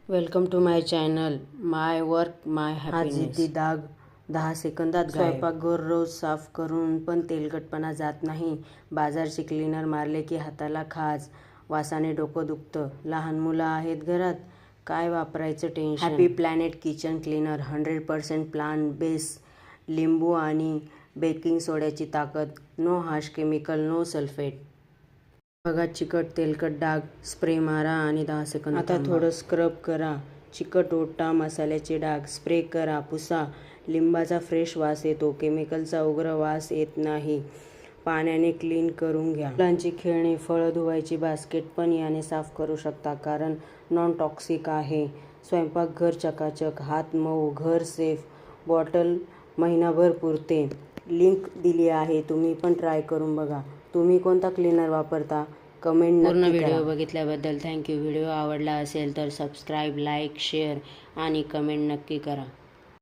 Welcome to my channel my work my happiness. जिद्दी डाग 10 सेकंदात स्वयंपाकघर रोज साफ करून पण तेलकटपणा जात नाही. बाजारचे क्लीनर मारले की हाताला खाज, वासाने डोकं दुखतं. लहान मुलं आहेत घरात, काय वापरायचं tension. Happy planet kitchen cleaner 100% plant base. लिंबू आणि बेकिंग सोड्याची ताकद. No harsh chemical, no sulphate. बघा, चिकट तेलकट डाग स्प्रे मारा आणि 10 सेकंद आता थोडं स्क्रब करा. चिकट ओटा, मसाल्याचे डाग स्प्रे करा, पुसा. लिंबाचा फ्रेश वास येतो, केमिकलचा उग्र वास येत नाही. पाण्याने क्लीन करून घ्या. मुलांची खेळणी, फळं धुवायची बास्केट पण याने साफ करू शकता, कारण नॉन टॉक्सिक आहे. स्वयंपाकघर चकाचक, हात मऊ, घर सेफ. बॉटल महिनाभर पुरते. लिंक दिली आहे, तुम्ही पण ट्राय करून बघा. तुम्ही कोणता क्लीनर वापरता? कमेंट नक्की करा. पूर्ण व्हिडिओ बघितल्याबद्दल थँक्यू. व्हिडिओ आवडला असेल तर सबस्क्राईब, लाईक, शेअर आणि कमेंट नक्की करा.